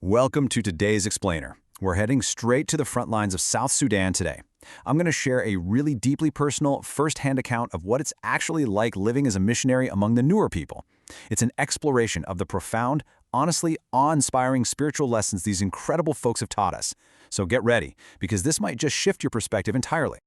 Welcome to today's Explainer. We're heading straight to the front lines of South Sudan today. I'm going to share a really deeply personal, first-hand account of what it's actually like living as a missionary among the Nuer people. It's an exploration of the profound, honestly awe-inspiring spiritual lessons these incredible folks have taught us. So get ready, because this might just shift your perspective entirely.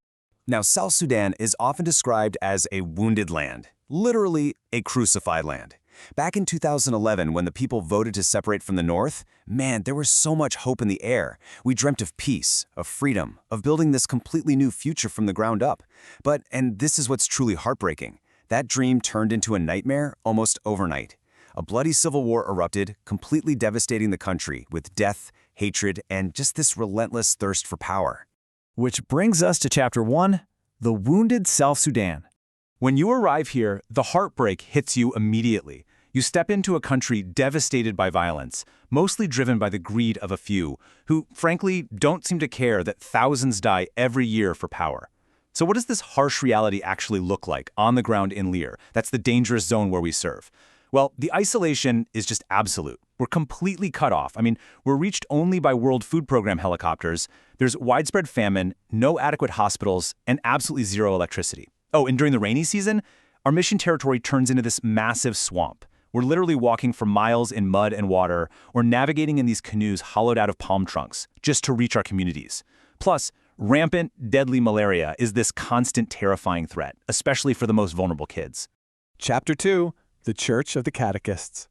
Now, South Sudan is often described as a wounded land, literally a crucified land. Back in 2011, when the people voted to separate from the North, man, there was so much hope in the air. We dreamt of peace, of freedom, of building this completely new future from the ground up. But, and this is what's truly heartbreaking, that dream turned into a nightmare almost overnight. A bloody civil war erupted, completely devastating the country with death, hatred, and just this relentless thirst for power. Which brings us to Chapter 1, The Wounded South Sudan. When you arrive here, the heartbreak hits you immediately. You step into a country devastated by violence, mostly driven by the greed of a few, who, frankly, don't seem to care that thousands die every year for power. So what does this harsh reality actually look like on the ground in Leer? That's the dangerous zone where we serve. Well, the isolation is just absolute. We're completely cut off. We're reached only by World Food Program helicopters. There's widespread famine, no adequate hospitals, and absolutely zero electricity. Oh, and during the rainy season, our mission territory turns into this massive swamp. We're literally walking for miles in mud and water, or navigating in these canoes hollowed out of palm trunks, just to reach our communities. Plus, rampant, deadly malaria is this constant terrifying threat, especially for the most vulnerable kids. Chapter 2, The Church of the Catechists.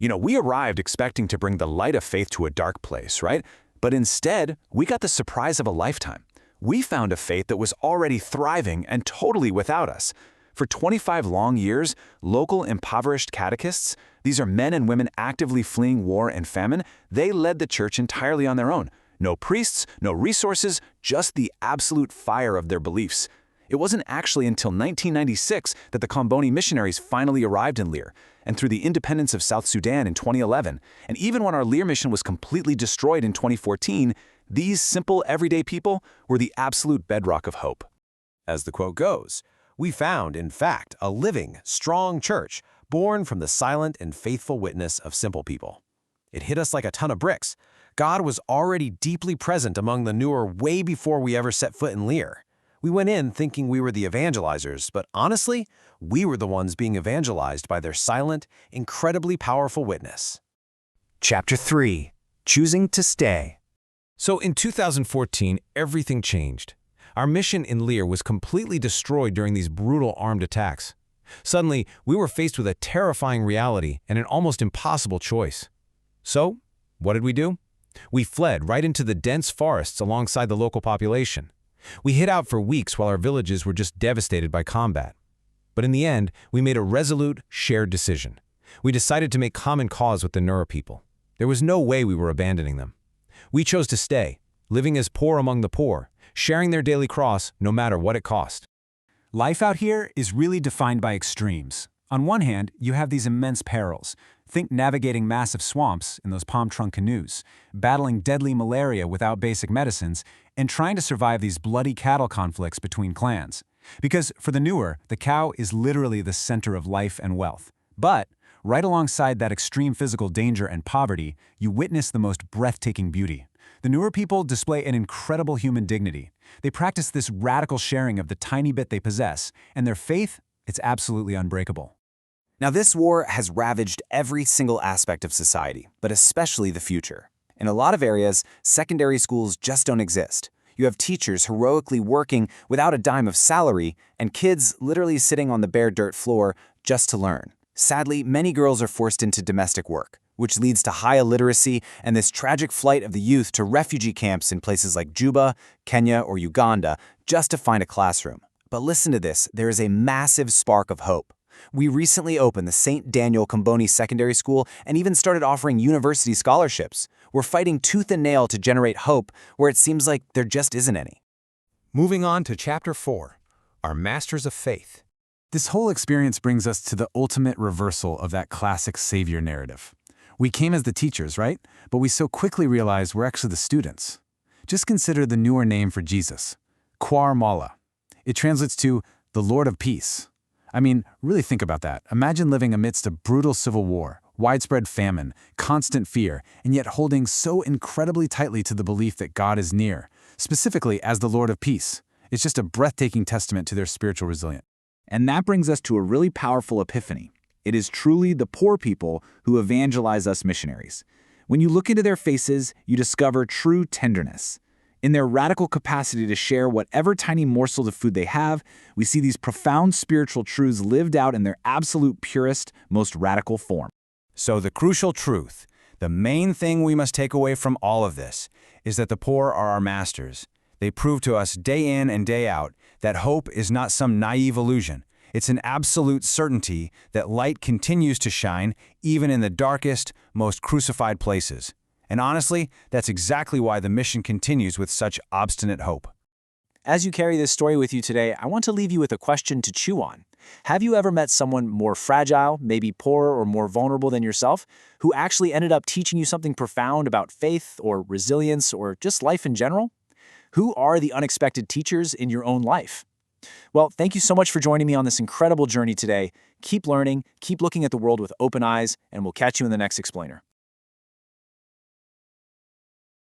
We arrived expecting to bring the light of faith to a dark place, right? But instead, we got the surprise of a lifetime. We found a faith that was already thriving and totally without us. For 25 long years, local impoverished catechists, these are men and women actively fleeing war and famine, they led the church entirely on their own. No priests, no resources, just the absolute fire of their beliefs. It wasn't actually until 1996 that the Comboni Missionaries finally arrived in Leer, and through the independence of South Sudan in 2011, and even when our Leer mission was completely destroyed in 2014, these simple, everyday people were the absolute bedrock of hope. As the quote goes, we found, in fact, a living, strong church born from the silent and faithful witness of simple people. It hit us like a ton of bricks. God was already deeply present among the Nuer way before we ever set foot in Leer. We went in thinking we were the evangelizers, but honestly, we were the ones being evangelized by their silent, incredibly powerful witness. Chapter 3, Choosing to Stay. So in 2014, everything changed. Our mission in Leer was completely destroyed during these brutal armed attacks. Suddenly, we were faced with a terrifying reality and an almost impossible choice. So, what did we do? We fled right into the dense forests alongside the local population. We hid out for weeks while our villages were just devastated by combat. But in the end, we made a resolute, shared decision. We decided to make common cause with the Nuer people. There was no way we were abandoning them. We chose to stay, living as poor among the poor, sharing their daily cross no matter what it cost. Life out here is really defined by extremes. On one hand, you have these immense perils. Think navigating massive swamps in those palm trunk canoes, battling deadly malaria without basic medicines, and trying to survive these bloody cattle conflicts between clans. Because for the Nuer, the cow is literally the center of life and wealth. But right alongside that extreme physical danger and poverty, you witness the most breathtaking beauty. The Nuer people display an incredible human dignity. They practice this radical sharing of the tiny bit they possess, and their faith, it's absolutely unbreakable. Now, this war has ravaged every single aspect of society, but especially the future. In a lot of areas, secondary schools just don't exist. You have teachers heroically working without a dime of salary, and kids literally sitting on the bare dirt floor just to learn. Sadly, many girls are forced into domestic work, which leads to high illiteracy and this tragic flight of the youth to refugee camps in places like Juba, Kenya, or Uganda just to find a classroom. But listen to this, there is a massive spark of hope. We recently opened the St. Daniel Comboni Secondary School and even started offering university scholarships. We're fighting tooth and nail to generate hope where it seems like there just isn't any. Moving on to Chapter 4, Our Masters of Faith. This whole experience brings us to the ultimate reversal of that classic savior narrative. We came as the teachers, right? But we so quickly realized we're actually the students. Just consider the newer name for Jesus, Kwar Mala. It translates to the Lord of Peace. Really think about that. Imagine living amidst a brutal civil war, widespread famine, constant fear, and yet holding so incredibly tightly to the belief that God is near, specifically as the Lord of Peace. It's just a breathtaking testament to their spiritual resilience. And that brings us to a really powerful epiphany. It is truly the poor people who evangelize us missionaries. When you look into their faces, you discover true tenderness. In their radical capacity to share whatever tiny morsel of food they have, we see these profound spiritual truths lived out in their absolute purest, most radical form. So the crucial truth, the main thing we must take away from all of this, is that the poor are our masters. They prove to us day in and day out that hope is not some naive illusion. It's an absolute certainty that light continues to shine even in the darkest, most crucified places. And honestly, that's exactly why the mission continues with such obstinate hope. As you carry this story with you today, I want to leave you with a question to chew on. Have you ever met someone more fragile, maybe poorer or more vulnerable than yourself, who actually ended up teaching you something profound about faith or resilience or just life in general? Who are the unexpected teachers in your own life? Well, thank you so much for joining me on this incredible journey today. Keep learning, keep looking at the world with open eyes, and we'll catch you in the next Explainer.